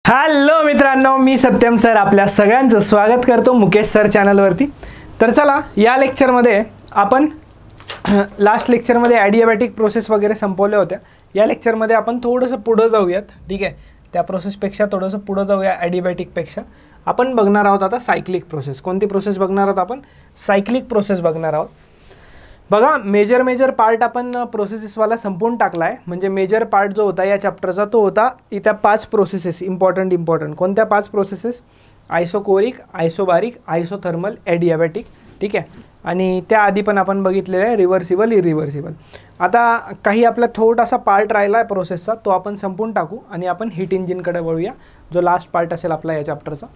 Hello मित्रांनो, मी Satyam sir आपल्या सगळ्यांचं स्वागत करतो मुकेश सर चॅनलवरती। तर चला, या लेक्चरमध्ये आपण लास्ट लेक्चरमध्ये ॲडियाबॅटिक प्रोसेस वगैरे संपवल्या होत्या। या लेक्चरमध्ये आपण थोडंसं पुढं जाऊयात, ठीक आहे। त्या प्रोसेसपेक्षा थोडंसं पुढं जाऊया, ॲडियाबॅटिकपेक्षा आपण बघणार आहोत आता सायक्लिक प्रोसेस। कोणती प्रोसेस बघणार आहोत आपण? सायक्लिक प्रोसेस बघणार आहोत। बघा, मेजर पार्ट आपण प्रोसेसेसवाला संपून टाकला आहे। म्हणजे मेजर पार्ट जो होता या चॅप्टरचा तो होता इथं 5 प्रोसेसेस इम्पॉर्टंट। कोणत्या 5 प्रोसेसेस? आयसोकोरिक, आयसोबारिक, आयसोथर्मल, ॲडियाबॅटिक, ठीक आहे। आणि त्याआधी पण आपण बघितलेलं आहे रिव्हर्सिबल, इरिव्हर्सिबल। आता काही आपला थोडासा पार्ट राहिला आहे प्रोसेसचा, तो आपण संपून टाकू आणि आपण हीट इंजिनकडे वळूया, जो लास्ट पार्ट असेल आपला या चॅप्टरचा।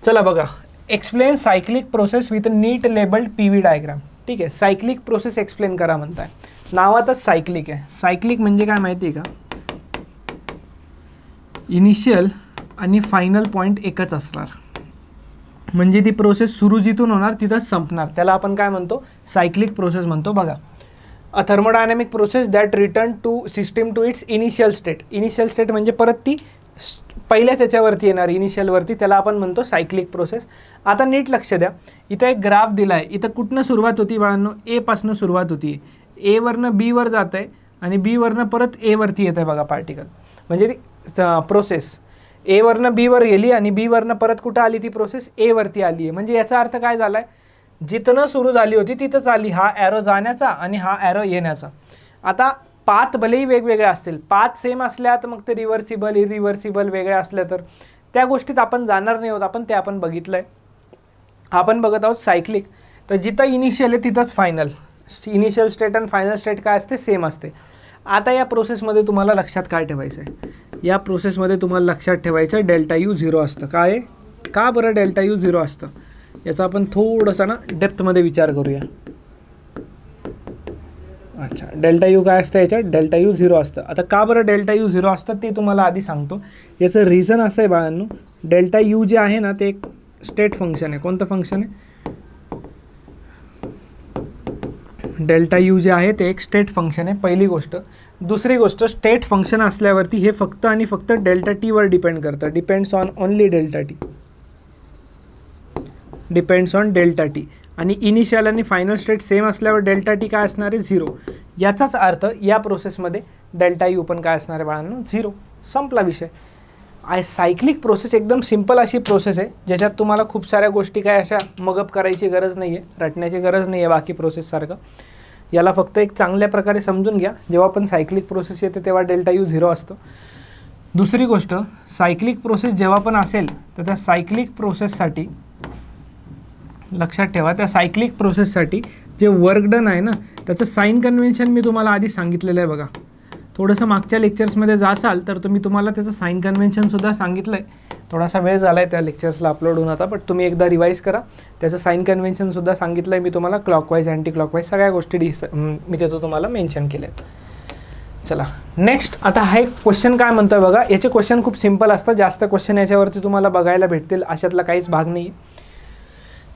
चला बघा, explain cyclic process with neat labelled PV diagram, ठीक आहे। सायक्लिक प्रोसेस एक्सप्लेन करा म्हणताय, नावातच सायक्लिक आहे। सायक्लिक म्हणजे काय माहिती आहे का? इनिशियल आणि फायनल पॉईंट एकच असणार, म्हणजे ती प्रोसेस सुरू जिथून होणार तिथंच संपणार, त्याला आपण काय म्हणतो? सायक्लिक प्रोसेस म्हणतो। बघा, a thermodynamic process that return to system to its initial state. Initial state म्हणजे परत ती पहिल्याच याच्यावरती येणार, इनिशियलवरती, त्याला आपण म्हणतो सायक्लिक प्रोसेस। आता नीट लक्ष द्या, इथं एक ग्राफ दिला आहे। इथं कुठनं सुरुवात होती बाळांनो? ए पासून सुरुवात होती, ए वरनं बी वर जात आहे आणि बी वरनं परत ए वरती येत आहे। बघा, पार्टिकल म्हणजे ती प्रोसेस ए वरनं बी वर गेली आणि बी वरनं परत कुठं आली ती प्रोसेस? ए वरती आली आहे। म्हणजे याचा अर्थ काय झाला आहे? जिथनं सुरू झाली होती तिथंच आली, हा ॲरो जाण्याचा आणि हा ॲरो येण्याचा। आता पाथ भलेही वेगवेगळे असतील, पाथ सेम असल्या तर मग ते रिव्हर्सिबल, इरिव्हर्सिबल वेगळे असल्या तर त्या गोष्टीत आपण जाणार नाही आहोत, ते आपण बघितलं आहे। आपण बघत आहोत सायक्लिक, तर जिथं इनिशियल आहे तिथंच फायनल। इनिशियल स्टेट आणि फायनल स्टेट काय असते? सेम असते। आता या प्रोसेसमध्ये तुम्हाला लक्षात काय ठेवायचं आहे? या प्रोसेसमध्ये तुम्हाला लक्षात ठेवायचं आहे डेल्टा यू 0 असतं। काय आहे? का बरं डेल्टा यू 0 असतं? याचा आपण थोडंसं ना डेप्थमध्ये विचार करूया। अच्छा, डेल्टा यू काय असतं याच्यात? डेल्टा यू 0 असतं। आता का बरं डेल्टा यू 0 असतं ते तुम्हाला आधी सांगतो। याचं रिझन असं आहे बाळांनो, डेल्टा यू जे आहे ना ते एक स्टेट फंक्शन आहे। कोणतं फंक्शन आहे? डेल्टा यू जे आहे ते एक स्टेट फंक्शन आहे, पहिली गोष्ट। दुसरी गोष्ट, स्टेट फंक्शन असल्यावरती हे फक्त आणि फक्त डेल्टा टी वर डिपेंड करतं। Depends on only delta T, depends on delta T. आणि इनिशियल आणि फायनल स्टेट सेम असल्यावर डेल्टा टी काय असणार आहे? 0। याचाच अर्थ या प्रोसेसमध्ये डेल्टा यू पण काय असणार आहे बाळांनो? 0। संपला विषय। सायक्लिक प्रोसेस एकदम सिंपल अशी प्रोसेस आहे, ज्याच्यात तुम्हाला खूप साऱ्या गोष्टी काय अशा मगअप करायची गरज नाही आहे, रटण्याची गरज नाही आहे बाकी प्रोसेससारखं। याला फक्त एक चांगल्या प्रकारे समजून घ्या, जेव्हा पण सायक्लिक प्रोसेस येते तेव्हा डेल्टा यू 0 असतो। दुसरी गोष्ट, सायक्लिक प्रोसेस जेव्हा पण असेल तर त्या सायक्लिक प्रोसेससाठी लक्षात ठेवा, त्या सायक्लिक प्रोसेससाठी जे वर्क डन आहे ना त्याचं साइन कन्व्हेन्शन मी तुम्हाला आधी सांगितलेलं आहे। बघा, थोडंसं मागच्या लेक्चर्समध्ये जासाल तर तुम्ही तुम्हाला त्याचं साइन कन्व्हेन्शनसुद्धा सांगितलं आहे। थोडासा वेळ झाला आहे त्या लेक्चर्सला अपलोड होऊन आता, बट तुम्ही एकदा रिवाईज करा। त्याचं साइन कन्व्हेन्शनसुद्धा सांगितलं आहे मी तुम्हाला, क्लॉकवाईज, अँटी क्लॉकवाईज सगळ्या गोष्टी मी तिथं तुम्हाला मेन्शन केल्या आहेत। चला नेक्स्ट, आता हा एक क्वेश्चन काय म्हणतोय बघा। याचे क्वेश्चन खूप सिंपल असतात, जास्त क्वेश्चन याच्यावरती तुम्हाला बघायला भेटतील अशातला काहीच भाग नाही आहे।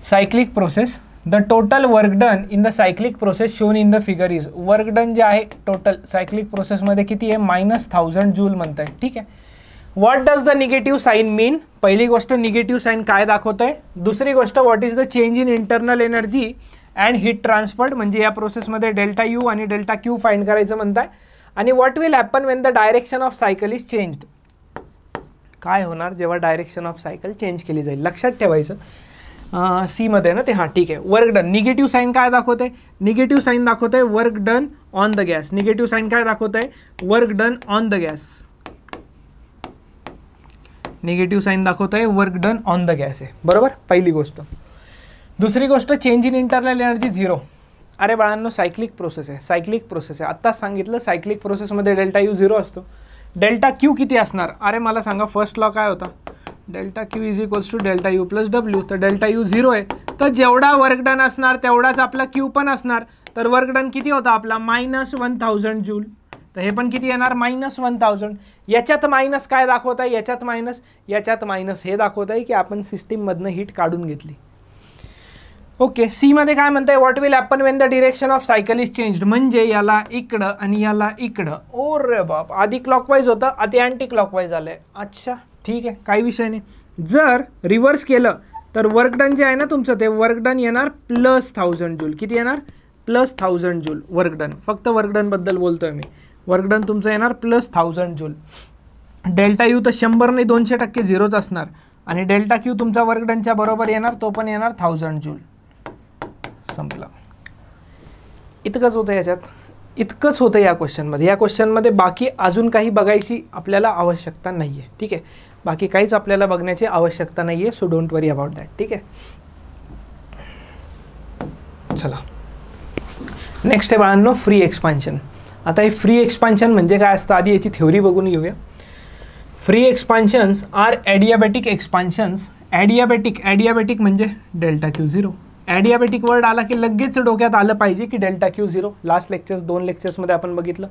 Cyclic process, the total work done in the cyclic process shown in the figure is. Work done जे आहे टोटल सायक्लिक प्रोसेसमध्ये किती आहे? -1000 जूल म्हणत आहे, ठीक आहे। What does the negative sign mean? पहिली गोष्ट, निगेटिव्ह साईन काय दाखवत आहे? दुसरी गोष्ट, what is the change in internal energy and heat transferred, म्हणजे या प्रोसेसमध्ये डेल्टा यू आणि डेल्टा क्यू फाइंड करायचं म्हणताय। आणि what will happen when the direction of cycle is changed? काय होणार जेव्हा डायरेक्शन ऑफ सायकल चेंज केली जाईल? लक्षात ठेवायचं। सी मध्ये ना ते, हां ठीक आहे। वर्क डन, निगेटिव्ह साईन काय दाखवत आहे? निगेटिव्ह साईन दाखवत आहे work done on the gas. Negative sign काय दाखवत आहे? Work done on the gas. Negative sign दाखवत आहे work done on the gas आहे, बरोबर, पहिली गोष्ट। दुसरी गोष्ट, चेंज इन इंटरनल एनर्जी 0। अरे बाळांनो, सायक्लिक प्रोसेस आहे, सायक्लिक प्रोसेस आहे। आत्ताच सांगितलं सायक्लिक प्रोसेसमध्ये डेल्टा यू 0 असतो। डेल्टा क्यू किती असणार? अरे मला सांगा, फर्स्ट लॉ काय होता? Delta Q is equals to delta U plus W. तर डेल्टा यू 0 आहे, तर जेवढा वर्क डन असणार तेवढाच आपला क्यू पण असणार। तर वर्क डन किती होता आपला? -1000 जूल। तर हे पण किती येणार? -1000। याच्यात मायनस काय दाखवत आहे? याच्यात मायनस हे दाखवत आहे की आपण सिस्टीममधनं हीट काढून घेतली। ओके, सी मध्ये काय म्हणताय? What will happen when the direction of cycle is changed, म्हणजे याला इकडं आणि याला इकडं। ओ रे बाप, आधी क्लॉकवाईज होतं, आता अँटी क्लॉकवाईज आलंय। अच्छा ठीक आहे, काही विषय नाही. जर रिव्हर्स केलं तर वर्क डन जे आहे ना तुमचं, ते वर्क डन येणार +1000 जूल. किती येणार? +1000 जूल वर्क डन. फक्त वर्क डनबद्दल बोलतो आहे मी. वर्क डन तुमचं येणार +1000 जूल. डेल्टा यू तर 100 नाही 200% झिरोच असणार, आणि डेल्टा क्यू तुमचा वर्क डनच्या बरोबर येणार, तो पण येणार 1000 जूल. संपलं. इतकंच होतं याच्यात, इतकंच होतं या क्वेश्चनमध्ये. या क्वेश्चनमध्ये बाकी अजून काही बघायची आपल्याला आवश्यकता नाही आहे. ठीक आहे, बाकी काहीच आपल्याला बघण्याची आवश्यकता नाही आहे. So don't worry about that. ठीक आहे, चला नेक्स्ट आहे बाळांनो फ्री एक्सपान्शन. आता हे फ्री एक्सपान्शन म्हणजे काय असतं आधी याची थ्योरी बघून घेऊया. Free expansions are adiabatic expansions. Adiabatic म्हणजे delta Q zero. Adiabatic word आला की लगेच डोक्यात आलं पाहिजे की delta Q zero. Last lectures 2 लेक्चर्समध्ये आपण बघितलं.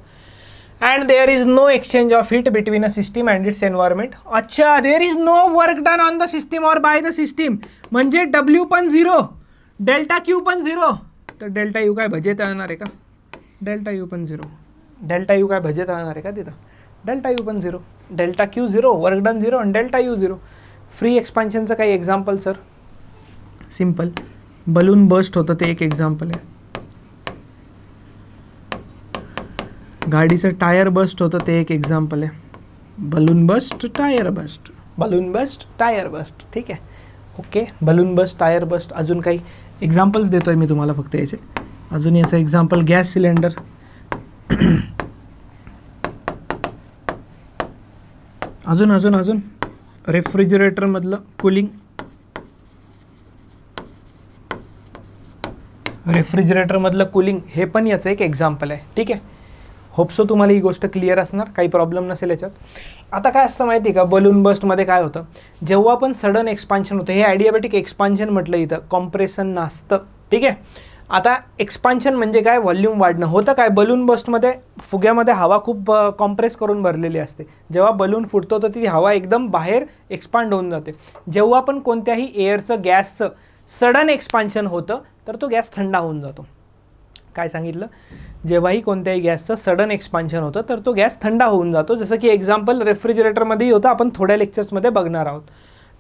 And there is no exchange of heat between a system and its environment. अच्छा, there is no work done on the system or by the system, म्हणजे डब्ल्यू पण zero, delta Q पण झिरो. तर delta U काय भजे तळणार आहे का? डेल्टा यू पण झिरो. डेल्टा यू काय भजे तळणार आहे का तिथं? डेल्टा यू पण zero. Delta Q zero, work done zero, आणि डेल्टा यू झिरो. फ्री एक्सपान्शनचं काही example sir? Simple, balloon burst होतं ते एक एक्झाम्पल आहे. गाडीचं टायर बस्ट होतं ते एक एक्झाम्पल आहे. Balloon burst, tyre burst, balloon burst, tyre burst. ठीक आहे, okay. Balloon burst, tyre burst. अजून काही एक्झाम्पल्स देतो आहे मी तुम्हाला फक्त याचे. अजून याचं एक्झाम्पल गॅस सिलेंडर. अजून अजून अजून रेफ्रिजरेटरमधलं कूलिंग. रेफ्रिजरेटरमधलं कूलिंग हे पण याचं एक एक्झाम्पल आहे. ठीक आहे, होपसो तुम्हाला ही गोष्ट क्लिअर असणार, काही प्रॉब्लेम नसेल याच्यात. आता काय असतं माहिती आहे का, बलून बस्टमध्ये काय होतं, जेव्हा पण सडन एक्सपान्शन होतं, हे ॲडियाबॅटिक एक्सपान्शन म्हटलं इथं, कॉम्प्रेशन नसतं. ठीक आहे, आता एक्सपान्शन म्हणजे काय, व्हॉल्यूम वाढणं होतं. काय बलून बस्टमध्ये फुग्यामध्ये हवा खूप कॉम्प्रेस करून भरलेली असते. जेव्हा बलून फुटतो तर ती हवा एकदम बाहेर एक्सपांड होऊन जाते. जेव्हा पण कोणत्याही एअरचं गॅसचं सडन एक्सपान्शन होतं तर तो गॅस थंडा होऊन जातो. काय सांगितलं, जेव्हाही कोणत्याही गॅसचं सडन एक्सपान्शन होतं तर तो गॅस थंडा होऊन जातो. जसं की एक्झाम्पल रेफ्रिजरेटरमध्येही होतं, आपण थोड्या लेक्चर्समध्ये बघणार आहोत.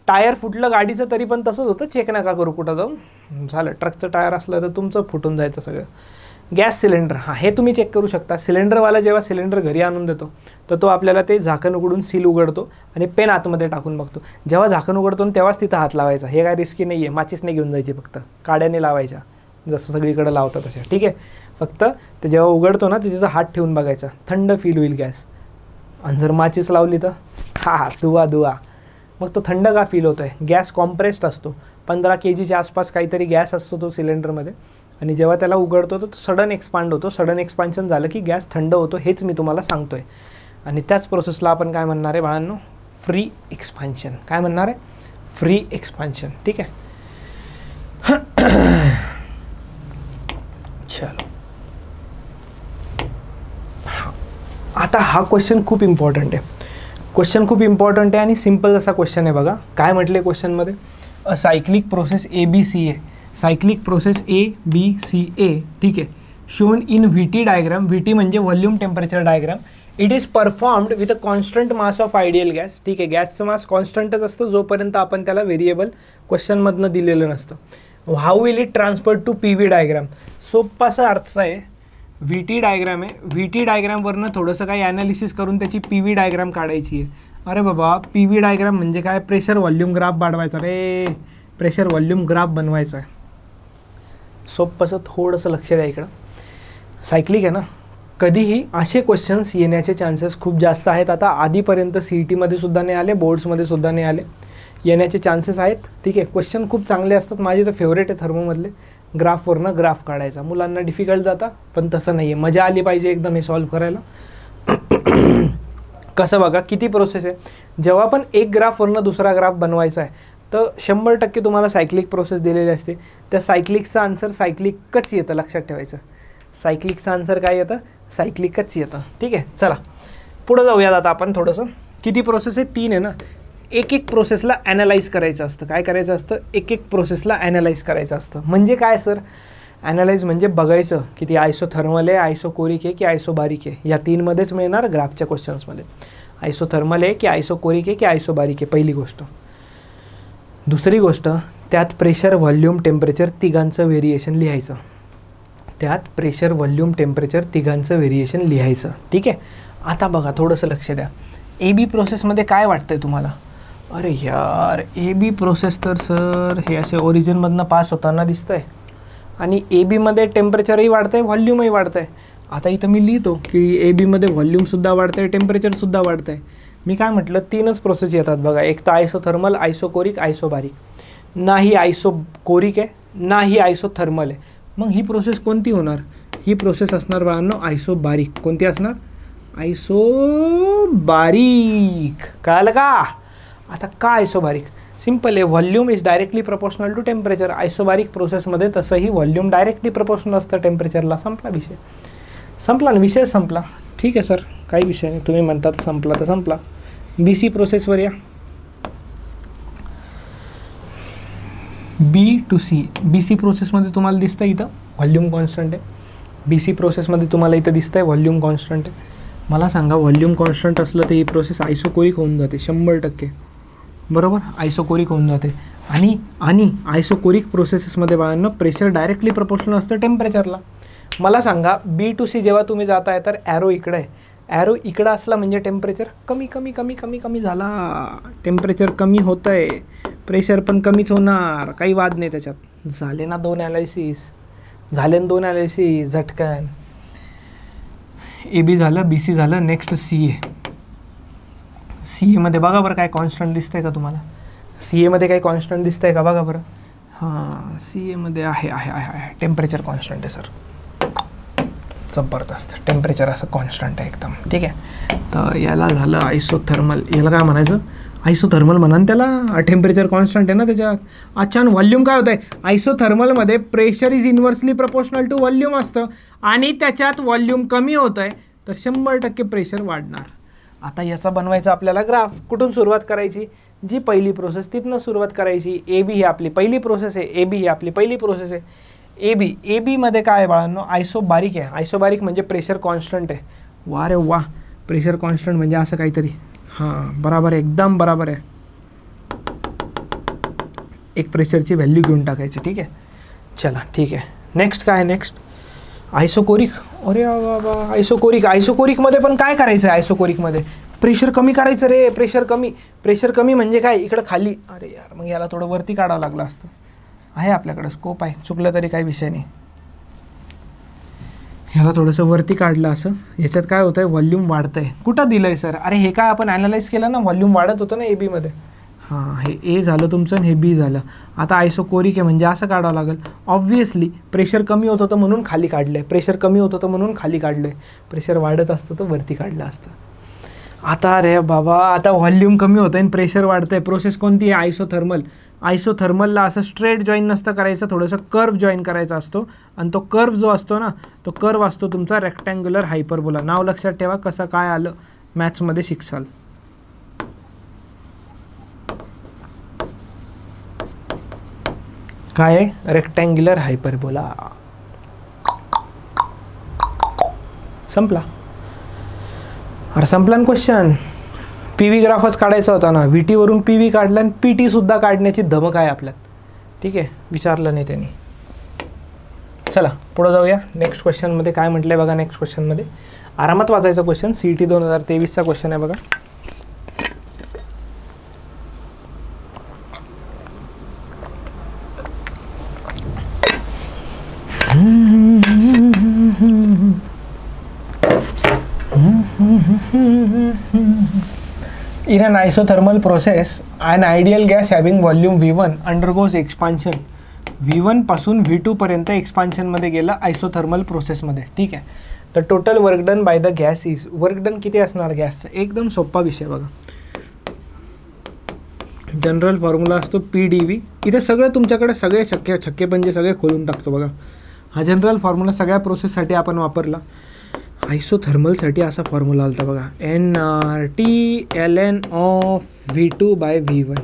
टायर फुटलं गाडीचं तरी पण तसंच होतं, चेक नका करू कुठं जाऊन, झालं. ट्रकचं टायर असलं तर तुमचं फुटून जायचं सगळं. गॅस सिलेंडर, हां हे तुम्ही चेक करू शकता. सिलेंडरवाला जेव्हा सिलेंडर घरी आणून देतो तर तो आपल्याला ते झाकण उघडून सील उघडतो आणि पेन आतमध्ये टाकून बघतो. जेव्हा झाकण उघडतो तेव्हाच तिथं हात लावायचा. हे काय रिस्की नाही आहे, माचीस नाही घेऊन जायची, फक्त काड्याने लावायच्या जसं सगळीकडे लावतात तशा. ठीक आहे, फक्त ते जेव्हा उघडतो ना तिथं हात ठेवून बघायचा, थंड फील होईल गॅस. आणि जर माचीस लावली तर हा दुवा. मग तो थंड का फील होतो आहे, गॅस कॉम्प्रेस्ड असतो. 15 kgच्या आसपास काहीतरी गॅस असतो तो सिलेंडरमध्ये, आणि जेव्हा त्याला उघडतो तर तो सडन एक्सपांड होतो. सडन एक्सपान्शन झालं की गॅस थंड होतो, हेच मी तुम्हाला सांगतो आहे. आणि त्याच प्रोसेसला आपण काय म्हणणार आहे बाळांनो, फ्री एक्सपान्शन. काय म्हणणार आहे, फ्री एक्सपान्शन. ठीक आहे, चलो. आता हा क्वेश्चन खूप इम्पॉर्टंट आहे. आणि सिम्पल असा क्वेश्चन आहे बघा. काय म्हटले क्वेश्चनमध्ये, a cyclic process ABCA, cyclic process ABCA. ठीक आहे, shown in VT diagram. VT म्हणजे volume temperature diagram. It is performed with a constant mass of ideal gas. ठीक आहे, गॅसचं मास कॉन्स्टंटच असतं जोपर्यंत आपण त्याला व्हेरिएबल क्वेश्चनमधनं दिलेलं नसतं. How will it transfer to PV diagram. सोपाचा अर्थ आहे, VT डायग्राम आहे, VT डायग्रामवरनं थोडंसं काही ॲनालिसिस करून त्याची PV डायग्राम काढायची आहे. अरे बाबा, PV डायग्राम म्हणजे काय, प्रेशर व्हॉल्यूम ग्राफ बनवायचा रे, प्रेशर व्हॉल्यूम ग्राफ बनवायचा आहे. सोपंसं थोडंसं लक्ष द्या इकडं. सायक्लिक आहे ना, कधीही असे क्वेश्चन्स येण्याचे चान्सेस खूप जास्त आहेत. आता आधीपर्यंत CETमध्ये सुद्धा नाही आले, बोर्ड्समध्ये सुद्धा नाही आले, येण्याचे चान्सेस आहेत. ठीक आहे, क्वेश्चन खूप चांगले असतात. माझे तर फेवरेट आहे थर्मोमधले. ग्राफवरनं ग्राफ काढायचा मुलांना डिफिकल्ट जाता, पण तसं नाही आहे, मजा आली पाहिजे एकदम हे सॉल्व्ह करायला. कसं बघा, किती प्रोसेस आहे. जेव्हा पण एक ग्राफवरनं दुसरा ग्राफ बनवायचा आहे तर 100% तुम्हाला सायक्लिक प्रोसेस दिलेली असते. त्या सायक्लिकचं आन्सर सायक्लिकच येतं, लक्षात ठेवायचं. सायक्लिकचं आन्सर काय येतं, सायक्लिकच येतं. ठीक आहे, चला पुढं जाऊयात आता आपण थोडंसं. किती प्रोसेस आहे, 3 आहे ना. एक प्रोसेसला ॲनालाइज करायचं असतं. काय करायचं असतं, एक प्रोसेसला ॲनालाइज करायचं असतं. म्हणजे काय सर, ॲनालाइज म्हणजे बघायचं की ती आयसोथर्मल आहे, आयसोकोरिक आहे की आयसोबारिक आहे. या 3मध्येच मिळणार ग्राफच्या क्वेश्चन्समध्ये. आयसोथर्मल आहे की आयसोकोरिक आहे की आयसोबारिक आहे, पहिली गोष्ट. दुसरी गोष्ट, त्यात प्रेशर, व्हॉल्यूम, टेम्परेचर तिघांचं व्हेरिएशन लिहायचं. त्यात प्रेशर, व्हॉल्यूम, टेम्परेचर तिघांचं व्हेरिएशन लिहायचं. ठीक आहे. आता बघा, थोडंसं लक्ष द्या. ए बी प्रोसेसमध्ये काय वाटतंय तुम्हाला? अरे यार, ए बी प्रोसेस तर सर हे असे ओरिजिनमधनं पास होताना दिसतं आहे आणि ए बीमध्ये टेम्परेचरही वाढतं आहे, व्हॉल्यूमही वाढतं आहे. आता इथं मी लिहितो की ए बीमध्ये व्हॉल्यूमसुद्धा वाढतं आहे, टेम्परेचरसुद्धा वाढतं आहे. मी काय म्हटलं, 3च प्रोसेस येतात बघा. एक तर आयसोथर्मल, आयसोकोरिक, आयसोबारिक. नाही आयसोकोरिक आहे, नाही आयसोथर्मल आहे. मग ही प्रोसेस कोणती होणार? ही प्रोसेस असणार बाळांनो आयसोबारिक. कोणती असणार? आयसोबारिक. कळालं का? आता का आयसोबारिक? सिम्पल आहे, volume is directly proportional to temperature. Isobaric प्रोसेसमध्ये तसंही व्हॉल्यूम डायरेक्टली प्रपोर्शनल असतं टेम्परेचरला. संपला विषय, संपला ना, विषय संपला. ठीक आहे सर, काही विषय नाही, तुम्ही म्हणता तर संपला तर संपला. बी सी प्रोसेसवर या. बी टू सी. बी सी प्रोसेसमध्ये तुम्हाला दिसतं इथं व्हॉल्यूम कॉन्स्टंट आहे. बी सी प्रोसेसमध्ये तुम्हाला इथं दिसतं आहे व्हॉल्यूम कॉन्स्टंट आहे. मला सांगा, व्हॉल्यूम कॉन्स्टंट असलं तर ही प्रोसेस आयसोकोरिक होऊन जाते 100%. बरोबर, आयसोकोरिक होऊन जाते. आणि आयसोकोरिक प्रोसेसेसमध्ये बाळांनो प्रेशर डायरेक्टली प्रपोर्शनल असतं टेम्परेचरला. मला सांगा, बी टू सी जेव्हा तुम्ही जाताय तर ॲरो इकडे आहे. ॲरो इकडं असला म्हणजे टेम्परेचर कमी कमी कमी कमी कमी झाला. टेम्परेचर कमी होतं आहे, प्रेशर पण कमीच होणार, काही वाद नाही त्याच्यात. झाले ना 2 ॲनालिसिस, झाले ना 2 ॲनालिसिस झटकन. ए बी झालं, बी सी झालं, नेक्स्ट सी ए. सी एमध्ये बघा बरं काय कॉन्स्टंट दिसतंय का तुम्हाला? सी एमध्ये काही कॉन्स्टंट दिसतंय का बघा बरं. हां, सी एमध्ये आहे आहे आहे आहे टेम्परेचर कॉन्स्टंट आहे सर. जबरदस्त, टेम्परेचर असं कॉन्स्टंट आहे एकदम. ठीक आहे. तर याला झालं आयसोथर्मल. याला काय म्हणायचं? आयसोथर्मल म्हणा त्याला. टेम्परेचर कॉन्स्टंट आहे ना त्याच्यात. अच्छा, आणि व्हॉल्यूम काय होतं आहे? आयसोथर्मलमध्ये pressure is inversely proportional to volume असतं आणि त्याच्यात व्हॉल्यूम कमी होतं आहे तर 100% प्रेशर वाढणार. आता याचा बनवायचा आपल्याला ग्राफ. कुठून सुरुवात करायची? जी पहिली प्रोसेस तिथनं सुरुवात करायची. ए बी ही आपली पहिली प्रोसेस आहे, ए बी ही आपली पहिली प्रोसेस आहे. ए बीमध्ये काय आहे बाळांनो? आयसोबारिक आहे. आयसोबारिक म्हणजे प्रेशर कॉन्स्टंट आहे. वा रे वा, प्रेशर कॉन्स्टंट म्हणजे असं काहीतरी. हां, बराबर आहे, एकदम बराबर आहे. एक प्रेशरची व्हॅल्यू घेऊन टाकायची. ठीक आहे, चला ठीक आहे. नेक्स्ट काय आहे? Next isochoric. अरे बाबा, आयसोकोरिक. आयसोकोरिकमध्ये पण काय करायचं आहे? आयसोकोरिकमध्ये प्रेशर कमी करायचं रे. प्रेशर कमी. प्रेशर कमी म्हणजे काय? इकडं खाली. अरे यार, मग याला थोडं वरती काढावं लागलं असतं. आहे आपल्याकडं स्कोप आहे, चुकलं तरी काही विषय नाही. ह्याला थोडंसं वरती काढलं असं. याच्यात काय होतं आहे? व्हॉल्यूम वाढतं आहे. कुठं दिलं आहे सर? अरे हे काय आपण ॲनालाइज केलं ना, व्हॉल्यूम वाढत होतं ना ए बीमध्ये. हां, हे ए झालं तुमचं आणि हे बी झालं. आता आयसोकोरिक आहे म्हणजे असं काढावं लागेल. ऑब्व्हियसली प्रेशर कमी होत होतं म्हणून खाली काढलं आहे. प्रेशर कमी होत होतं म्हणून खाली काढलं आहे. प्रेशर वाढत असतं तर वरती काढलं असतं. आता अरे बाबा, आता व्हॉल्यूम कमी होतं आणि प्रेशर वाढतं आहे. प्रोसेस कोणती आहे? आयसोथर्मल. आयसोथर्मलला असं स्ट्रेट जॉईन नसतं करायचं, थोडंसं कर्व जॉईन करायचा असतो. आणि तो कर्व जो असतो ना, तो कर्व असतो तुमचा रेक्टँग्युलर हायपरबोला. नाव लक्षात ठेवा, कसं काय आलं मॅथ्समध्ये शिकसाल. काय आहे? Rectangular hyperbola. संपला. अरे संपला ना क्वेश्चन. पी व्ही ग्राफच काढायचा होता ना. व्ही टीवरून पी व्ही काढला आणि पी टीसुद्धा काढण्याची धमक आहे आपल्यात. ठीक आहे, विचारलं नाही त्यांनी. चला पुढं जाऊया. नेक्स्ट क्वेश्चनमध्ये काय म्हटलं आहे बघा. नेक्स्ट क्वेश्चनमध्ये आरामात वाचायचा क्वेश्चन. CET 2023चा क्वेश्चन आहे बघा. In an isothermal process, an ideal gas having volume V1 undergoes expansion. V1 पासून V2 पर्यंत एक्सपान्शनमध्ये गेला आयसोथर्मल प्रोसेसमध्ये. ठीक आहे. तर total work done by the gas is. Work done किती असणार गॅसचं? एकदम सोपा विषय बघा. जनरल फॉर्म्युला असतो PdV. इथे सगळं तुमच्याकडे सगळे छक्के पंजे सगळे खोलून टाकतो बघा. हा जनरल फॉर्म्युला सगळ्या प्रोसेससाठी आपण वापरला. आयसोथर्मलसाठी असा फॉर्म्युला आला बघा. NRT ln of V2/V1.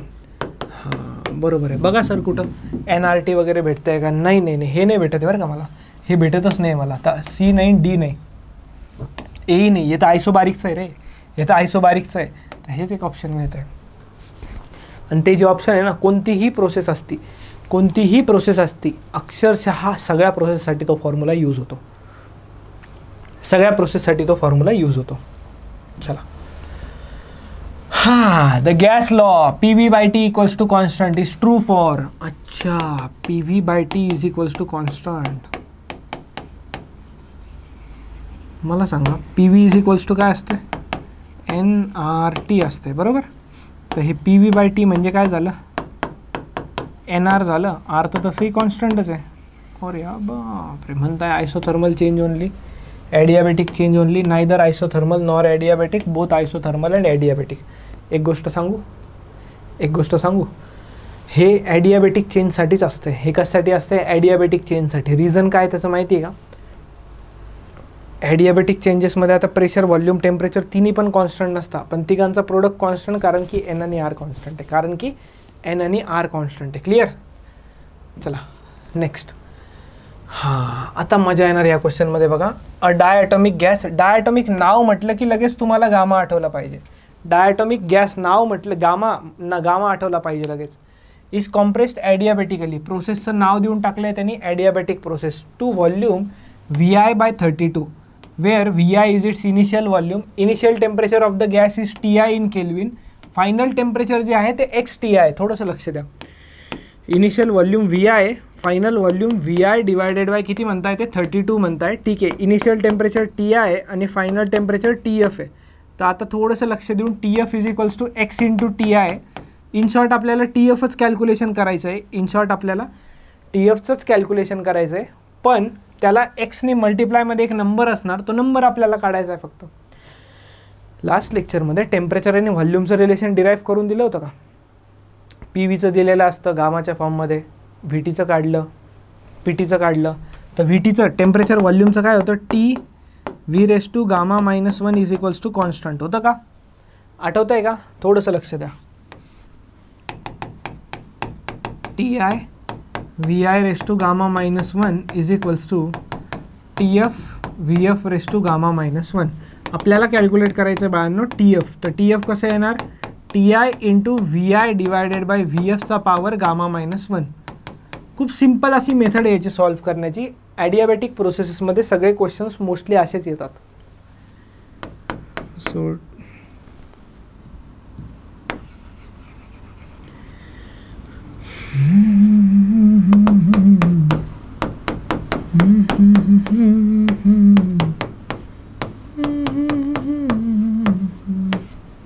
हां, बरोबर आहे. बघा सर कुठं NRT वगैरे भेटतं आहे का? नाही नाही नाही, हे नाही भेटत आहे बरं का मला. हे भेटतच नाही मला. आता C नाही, D नाही, A नाही. हे तर आयसोबारिकचं आहे रे. हे तर आयसोबारिकचं आहे, तर हेच एक ऑप्शन मिळतं आहे. आणि ते जे ऑप्शन आहे ना, कोणतीही प्रोसेस असती अक्षरशः सगळ्या प्रोसेससाठी तो फॉर्म्युला यूज होतो. चला, हां, the gas law PV/T equals to constant is true for. अच्छा, PV/T is equals to constant. मला सांगा, PV इज इक्वल्स टू काय असते? NRT असते, बरोबर. तर हे PV/T म्हणजे काय झालं? NR झालं. R तर तसंही कॉन्स्टंटच आहे. अरे बापरे, म्हणताय isothermal change only, adiabatic change only, neither isothermal nor adiabatic, both isothermal and adiabatic. एक गोष्ट सांगू, हे ॲडियाबॅटिक चेंजसाठीच असते. हे कशासाठी असते? ॲडियाबॅटिक चेंजसाठी. रिझन काय त्याचं माहिती आहे का? ॲडियाबॅटिक चेंजेसमध्ये आता प्रेशर, व्हॉल्यूम, टेम्परेचर तिन्ही पण कॉन्स्टंट नसतात, पण तिघांचा प्रोडक्ट कॉन्स्टंट, कारण की N आणि R कॉन्स्टंट आहे. क्लिअर? चला नेक्स्ट. हां, आता मजा येणार या क्वेश्चनमध्ये बघा. अ डायॲटॉमिक गॅस, डायॲटॉमिक नाव म्हटलं की लगेच तुम्हाला गामा आठवला पाहिजे. डायॲटॉमिक गॅस नाव म्हटलं गामा आठवला पाहिजे लगेच. इज कॉम्प्रेस्ड ॲडियाबॅटिकली, प्रोसेसचं नाव देऊन टाकलं आहे त्यांनी adiabatic process, to volume VI/32, where VI is its initial volume, initial temperature of the gas is TI in kelvin, final temperature जे आहे ते XTI आहे. थोडंसं लक्ष द्या. Initial volume VI, final volume VI divided by किती म्हणताय ते? 32 म्हणताय. ठीक आहे, इनिशियल टेम्परेचर TI आहे आणि फायनल टेम्परेचर TF आहे. तर आता थोडंसं लक्ष देऊन TF is equals to X into TI. In short आपल्याला TFच कॅल्क्युलेशन करायचं आहे. पण त्याला Xने मल्टिप्लायमध्ये एक नंबर असणार, तो नंबर आपल्याला काढायचा आहे फक्त. लास्ट लेक्चरमध्ये टेम्परेचर आणि व्हॉल्यूमचं रिलेशन डिराईव्ह करून दिलं होतं का? PVचं दिलेलं असतं गामाच्या फॉर्ममध्ये, VTचं काढलं, PTचं काढलं. तर VTचं टेम्परेचर व्हॉल्यूमचं काय होतं? T(V⁻⁻1 is equals to constant होतं का? आठवतं आहे का? थोडंसं लक्ष द्या. TI(V⁻⁻1 is equals to TF(VF⁻⁻1). आपल्याला कॅल्क्युलेट करायचं बाळांनो TF. तर TF कसं येणार? TI into VI divided by VFचा पॉवर (Γ-1). खूप सिम्पल अशी मेथड आहे याची सॉल्व्ह करण्याची. ॲडियाबॅटिक प्रोसेसेसमध्ये सगळे क्वेश्चन्स मोस्टली असेच येतात. सो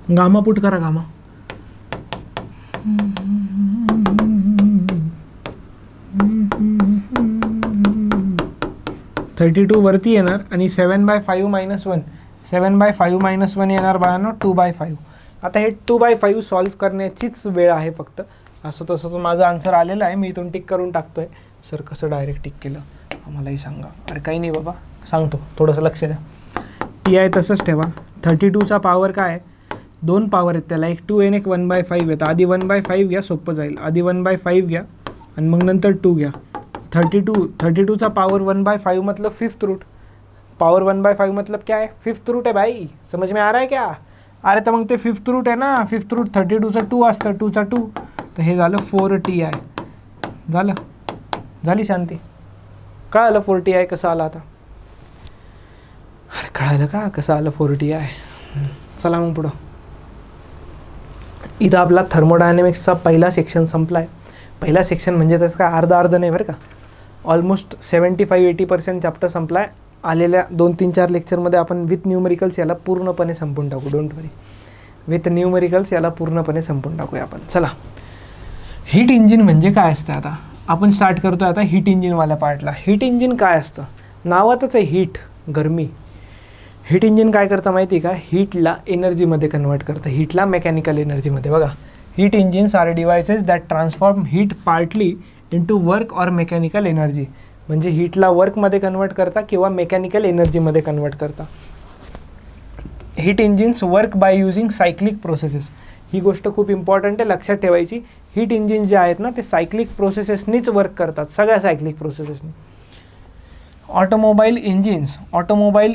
गामा पुट करा. गामा 32 वरती येणार आणि 7/5 - 1, 7/5 - 1 येणार बाळांनो 2/5. आता हे 2/5 सॉल्व्ह करण्याचीच वेळ आहे फक्त. असं तसं माझं आन्सर आलेलं आहे, मी इथून टिक करून टाकतोय. सर कसं डायरेक्ट टिक केलं आम्हालाही सांगा. अरे काही नाही बाबा, सांगतो, थोडंसं लक्ष द्या. TI तसंच ठेवा. 32चा पॉवर काय आहे? 2 पॉवर आहेत त्याला, एक 2 आणि एक 1/5 येतं. आधी 1/5 घ्या, सोपं जाईल. आधी 1/5 घ्या आणि मग नंतर 2 घ्या. 32चा पॉवर 1/5 मतलब 5th रूट. पावर 1/5 मतलब क्या है? 5th रूट है भाई. समझ में आ रहा है क्या? अरे तर मग ते 5th रूट आहे ना. 5th रूट 32चा 2 असतं, 2चा 2. तर हे झालं 4TI. झाली शांती. कळालं 4TI कसं आलं आता? अरे कळालं का कसं आलं 4TI? चला मग पुढं. इथं आपला थर्मोडायनॅमिक्सचा पहिला सेक्शन संपला आहे. पहिला सेक्शन म्हणजे त्याचं काय अर्ध नाही बरं का. ऑलमोस्ट 75-80% चॅप्टर संपला आहे. आलेल्या 2-3-4 लेक्चरमध्ये आपण विथ न्यूमेरिकल्स याला पूर्णपणे संपून टाकू. डोंट वरी, विथ न्यूमेरिकल्स याला पूर्णपणे संपून टाकूया आपण. चला, हीट इंजिन म्हणजे काय असतं? आता आपण स्टार्ट करतो आता हीट इंजिनवाल्या पार्टला. हीट इंजिन काय असतं? नावातच आहे हीट, गरमी. हीट इंजिन काय करतं माहिती आहे का? हीटला एनर्जीमध्ये कन्वर्ट करतं, हीटला मेकॅनिकल एनर्जीमध्ये. बघा, heat engines are devices that transform heat partly into work or mechanical energy. म्हणजे हीटला वर्कमध्ये कन्वर्ट करता किंवा मेकॅनिकल एनर्जीमध्ये कन्वर्ट करता. Heat engines work by using cyclic processes. ही गोष्ट खूप इम्पॉर्टंट आहे, लक्षात ठेवायची. हीट इंजिन जे आहेत ना ते सायक्लिक प्रोसेसेसनीच वर्क करतात, सगळ्या सायक्लिक प्रोसेसेसनी. Automobile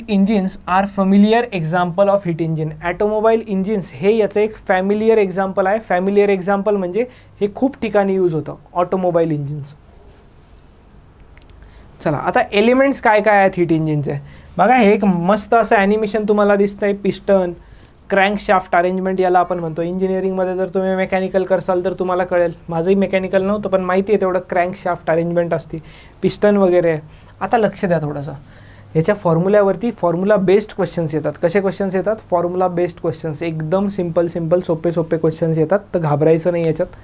engines are familiar example of heat engine. Automobile engines हे याचं एक फॅमिलियर एक्झाम्पल आहे. फॅमिलियर एक्झाम्पल म्हणजे हे खूप ठिकाणी यूज होतं ऑटोमोबाईल इंजिन्स. चला आता एलिमेंट्स काय काय आहेत हीट इंजिनचे बघा. हे एक मस्त असं ॲनिमेशन तुम्हाला दिसतंय. पिस्टन, क्रँकशाफ्ट अरेंजमेंट याला आपण म्हणतो. इंजिनिअरिंगमध्ये जर तुम्ही मेकॅनिकल करसाल तर तुम्हाला कळेल. माझंही मेकॅनिकल नव्हतं पण माहिती आहे तेवढं. क्रँकशाफ्ट अरेंजमेंट असते, पिस्टन वगैरे. आता लक्ष द्या थोडंसं याच्या फॉर्म्युल्यावरती. फॉर्म्युला बेस्ड क्वेश्चन्स येतात. कसे क्वेश्चन्स येतात? Formula based questions. एकदम सिम्पल सोपे क्वेश्चन्स येतात. तर घाबरायचं नाही याच्यात.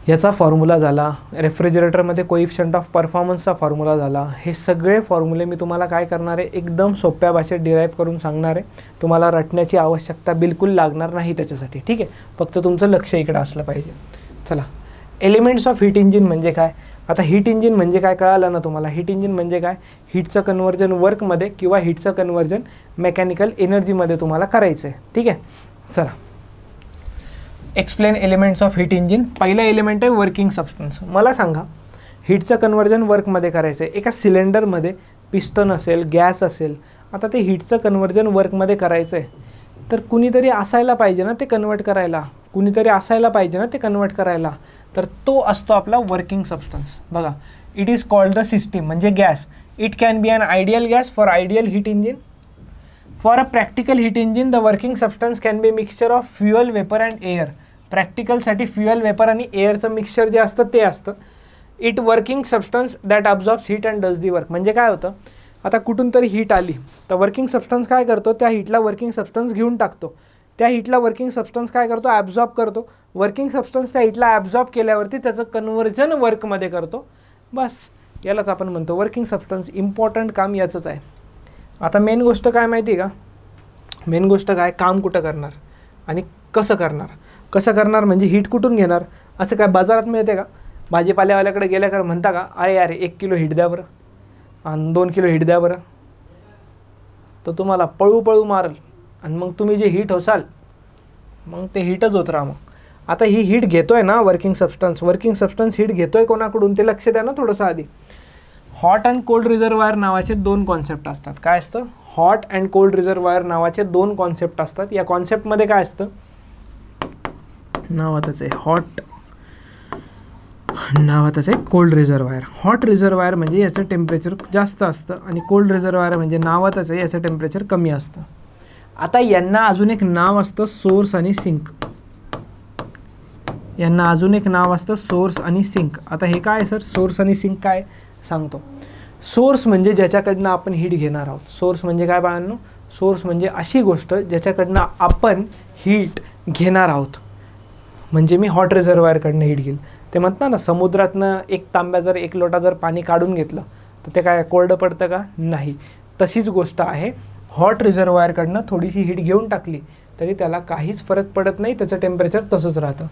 याचा फॉर्म्युला झाला, रेफ्रिजरेटरमध्ये कोइफिशियंट ऑफ परफॉर्मन्सचा फॉर्म्युला झाला. हे सगळे फॉर्म्युले मी तुम्हाला काय करणार आहे, एकदम सोप्या भाषेत डिराईव्ह करून सांगणार आहे. तुम्हाला रटण्याची आवश्यकता बिलकुल लागणार नाही त्याच्यासाठी. ठीक आहे, फक्त तुमचं लक्ष इकडे असलं पाहिजे. चला, एलिमेंट्स ऑफ हीट इंजिन म्हणजे काय. आता हीट इंजिन म्हणजे काय कळालं ना तुम्हाला. हीट इंजिन म्हणजे काय, हीटचं कन्व्हर्जन वर्कमध्ये किंवा हीटचं कन्व्हर्जन मेकॅनिकल एनर्जीमध्ये तुम्हाला करायचं आहे. ठीक आहे, चला explain elements of heat engine. पहिला एलिमेंट आहे वर्किंग सबस्टन्स. मला सांगा, हीटचं कन्व्हर्जन वर्कमध्ये करायचं आहे. एका सिलेंडरमध्ये पिस्टन असेल, गॅस असेल. आता ते हीटचं कन्व्हर्जन वर्कमध्ये करायचं आहे तर कुणीतरी असायला पाहिजे ना ते कन्वर्ट करायला. तर तो असतो आपला वर्किंग सबस्टन्स. बघा, it is called the system म्हणजे gas. It can be an ideal gas for ideal heat engine. For a practical heat engine the working substance can be mixture of fuel, vapour and air. प्रॅक्टिकलसाठी fuel, vapour आणि एअरचं mixture जे असतं ते असतं. It working substance that absorbs heat and does the work. म्हणजे काय होतं, आता कुठून तरी हीट आली तर वर्किंग सबस्टन्स काय करतो, त्या हीटला वर्किंग सबस्टन्स घेऊन टाकतो. त्या हीटला वर्किंग सबस्टन्स काय करतो, ॲब्झॉर्ब करतो. वर्किंग सबस्टन्स त्या हीटला ॲब्झॉर्ब केल्यावरती त्याचं कन्व्हर्जन वर्कमध्ये करतो. बस यालाच आपण म्हणतो वर्किंग सबस्टन्स. इम्पॉर्टंट काम याचंच आहे. आता मेन गोष्ट काय माहिती आहे का, मेन गोष्ट काय, काम कुठं करणार आणि कसं करणार म्हणजे हीट कुठून घेणार. असं काय बाजारात मिळते का, भाजीपाल्यावाल्याकडे गेल्या का म्हणता का, अरे 1 किलो हीट द्या बरं आणि 2 किलो हीट द्या बरं. तर तुम्हाला पळू मारल आणि मग तुम्ही जे हीट होसाल मग ते हीटच होत राहा. मग आता ही हीट घेतोय ना वर्किंग सबस्टन्स हीट घेतोय कोणाकडून ते लक्ष द्या ना थोडंसं आधी. हॉट अँड कोल्ड रिझर्वायर नावाचे 2 कॉन्सेप्ट असतात. काय असतं, हॉट अँड कोल्ड रिझर्वायर नावाचे 2 कॉन्सेप्ट असतात. या कॉन्सेप्टमध्ये काय असतं, नावातच आहे हॉट, नावातच आहे कोल्ड रिझर्वायर. हॉट रिझर्वायर म्हणजे याचं टेम्परेचर जास्त असतं आणि कोल्ड रिझर्वायर म्हणजे नावातच आहे याचं टेम्परेचर कमी असतं. आता यांना अजून एक नाव असतं सोर्स आणि सिंक. सोर्स आणि सिंक. आता हे काय सर, सोर्स आणि सिंक काय सांगतो. सोर्स म्हणजे ज्याच्याकडनं आपण हीट घेणार आहोत. सोर्स म्हणजे काय बाळांनो, सोर्स म्हणजे अशी गोष्ट ज्याच्याकडनं आपण हीट घेणार आहोत. म्हणजे मी हॉट रिझर्वायरकडनं हीट घेईल. ते म्हणतात ना, समुद्रातनं एक तांब्या जर 1 लोटा जर पाणी काढून घेतलं तर ते काय कोरडं पडतं का, नाही. तशीच गोष्ट आहे, हॉट रिझर्वायरकडनं थोडीशी हीट घेऊन टाकली तरी त्याला काहीच फरक पडत नाही, त्याचं टेम्परेचर तसंच राहतं.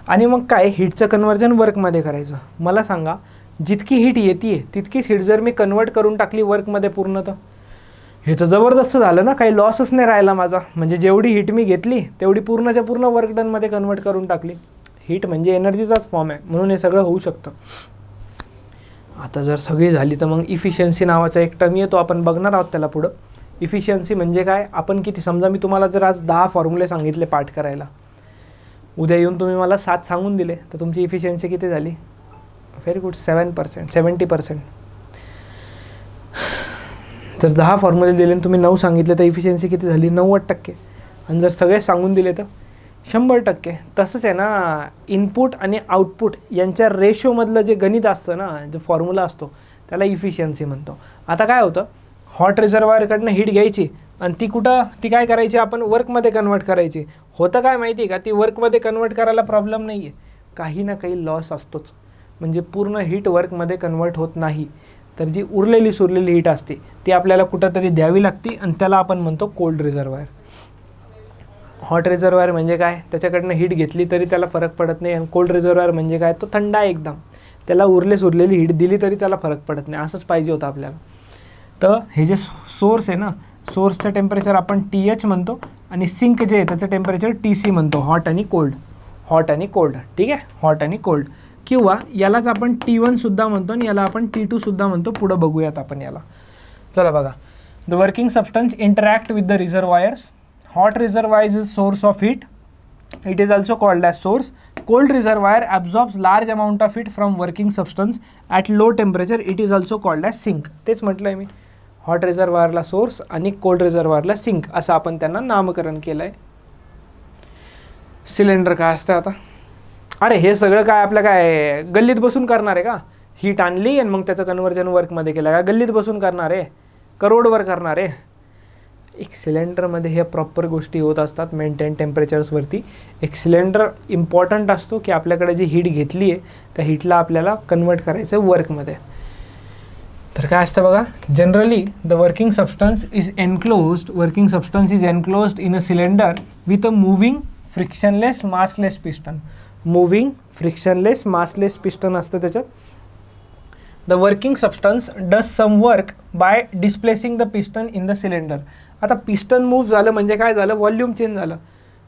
आणि मग काय, हीटचं कन्व्हर्जन वर्कमध्ये करायचं. मला सांगा, जितकी हीट येते तितकीच हीट जर मी कन्वर्ट करून टाकली वर्कमध्ये पूर्ण, तर हे तर जबरदस्त झालं ना, काही लॉसच नाही राहिला माझा. म्हणजे जेवढी हीट मी घेतली तेवढी पूर्णच्या पूर्ण वर्क डनमध्ये कन्वर्ट करून टाकली. हीट म्हणजे एनर्जीचाच फॉर्म आहे, म्हणून हे सगळं होऊ शकतं. आता जर सगळी झाली तर मग इफिशियन्सी नावाचा एक टर्म येतो, आपण बघणार आहोत त्याला पुढं. इफिशियन्सी म्हणजे काय, आपण किती, समजा मी तुम्हाला जर आज 10 फॉर्म्युले सांगितले पाठ करायला, उद्या येऊन तुम्ही मला 7 सांगून दिले तर तुमची इफिशियन्सी किती झाली, व्हेरी गुड, 7%, 70%. जर 10 फॉर्म्युले दिले आणि तुम्ही 9 सांगितले तर इफिशियन्सी किती झाली, 90%. आणि जर सगळे सांगून दिले तर 100%. तसंच आहे ना, इनपुट आणि आउटपुट यांच्या रेशोमधलं जे गणित असतं ना, जो फॉर्म्युला असतो त्याला इफिशियन्सी म्हणतो. आता काय होतं, हॉट रिझर्वायरकडनं हीट घ्यायची आणि ती काय करायची, आपण वर्कमध्ये कन्वर्ट करायची. होतं काय माहिती आहे का, ती वर्कमध्ये कन्वर्ट करायला प्रॉब्लेम नाही आहे, काही ना काही लॉस असतोच. म्हणजे पूर्ण हीट वर्कमध्ये कन्वर्ट होत नाही, तर जी उरलेली सुरलेली हीट असते ती आपल्याला कुठंतरी द्यावी लागते आणि त्याला आपण म्हणतो कोल्ड रिझर्वायर. हॉट रिझर्वायर म्हणजे काय, त्याच्याकडनं हीट घेतली तरी त्याला फरक पडत नाही. आणि कोल्ड रिझर्वायर म्हणजे काय, तो थंड आहे एकदम, त्याला सुरलेली हीट दिली तरी त्याला फरक पडत नाही. असंच पाहिजे होतं आपल्याला. तर हे जे सोर्स आहे ना, सोर्सचं टेम्परेचर आपण TH म्हणतो आणि सिंक जे आहे त्याचं टेम्परेचर TC म्हणतो. हॉट आणि कोल्ड. ठीक आहे, हॉट आणि कोल्ड. किंवा यालाच आपण T1 सुद्धा म्हणतो आणि याला आपण T2 सुद्धा म्हणतो. पुढं बघूयात आपण याला. चला बघा, the working substance interact with the reservoirs. Hot reservoir is source of heat, it is also called as source. Cold reservoir absorbs large amount of heat from working substance at low temperature, it is also called as sink. तेच म्हटलं आहे मी, hot रिझर्वायरला source आणि cold रिझर्वायरला sink असं आपण त्यांना नामकरण केलं आहे. सिलेंडर काय असतं आता? अरे हे सगळं काय आपल्या काय गल्लीत बसून करणार आहे का? हीट आणली आणि मग त्याचं कन्व्हर्जन वर्कमध्ये केलं का? गल्लीत बसून करणार आहे, करोडवर करणार आहे? एक सिलेंडरमध्ये ह्या प्रॉपर गोष्टी होत असतात मेंटेन टेम्परेचर्सवरती. एक सिलेंडर इम्पॉर्टंट असतो की आपल्याकडे जी हीट घेतली आहे त्या हीटला आपल्याला कन्वर्ट करायचं आहे वर्कमध्ये. तर काय असतं बघा, generally the working substance is enclosed in a cylinder with a moving frictionless massless piston. Moving frictionless massless piston असतं त्याच्यात. The working substance does some work by displacing the piston in the cylinder. आता piston move झालं म्हणजे काय झालं? Volume change झालं.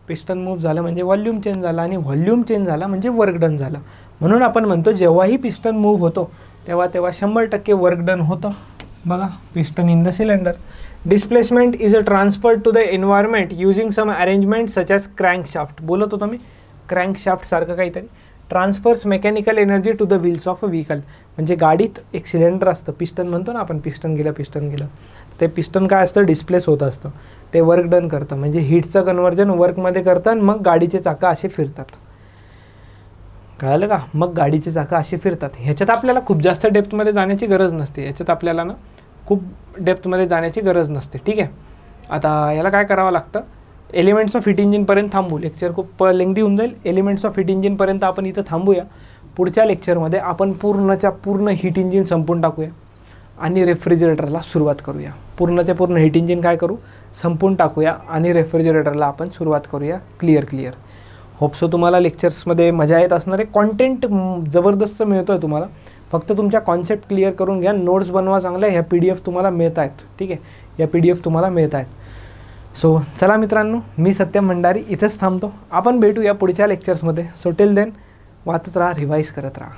Piston move झालं म्हणजे व्हॉल्यूम चेंज झाला आणि व्हॉल्यूम चेंज झाला म्हणजे वर्क डन झालं. म्हणून आपण म्हणतो जेव्हाही पिस्टन मूव्ह होतो तेव्हा 100% वर्क डन होतं. बघा, piston in the cylinder. Displacement is a transfer to the environment using some arrangement such as crankshaft. बोलत होतो मी क्रँकशाफ्ट सारखं काहीतरी. Transfers mechanical energy to the wheels of a vehicle. म्हणजे गाडीत एक सिलेंडर असतं, पिस्टन म्हणतो ना आपण, पिस्टन गेलं. ते पिस्टन काय असतं? डिस्प्लेस होत असतं, ते वर्क डन करतं. म्हणजे हीटचं कन्व्हर्जन वर्कमध्ये करतं आणि मग गाडीचे चाकं असे फिरतात. कळालं का? मग गाडीचे चाकं असे फिरतात. ह्याच्यात आपल्याला खूप जास्त डेप्थमध्ये जाण्याची गरज नसते. ठीक आहे. आता याला काय करावं लागतं? एलिमेंट्स ऑफ हीट इंजिनपर्यंत थांबू. लेक्चर खूप लेंदी होऊन जाईल. एलिमेंट्स ऑफ हीट इंजिनपर्यंत आपण इथं थांबूया. पुढच्या लेक्चरमध्ये आपण पूर्ण हीट इंजिन संपून टाकूया आणि रेफ्रिजरेटरला सुरुवात करूया. पूर्ण हीट इंजिन काय करू? संपून टाकूया आणि रेफ्रिजरेटरला आपण सुरुवात करूया. क्लिअर. होपसो तुम्हाला लेक्चर्समध्ये मजा येत असणार आहे. कॉन्टेंट जबरदस्त मिळतो आहे तुम्हाला. फक्त तुमच्या कॉन्सेप्ट क्लिअर करून घ्या. नोट्स बनवा चांगल्या. ह्या PDF तुम्हाला मिळत आहेत. ठीक आहे, या PDF तुम्हाला मिळत आहेत. सो चला मित्रांनो, मी सत्यम भंडारी इथंच थांबतो. आपण भेटूया पुढच्या लेक्चर्समध्ये. सो टिल देन वाचत राहा, रिवाईज करत राहा.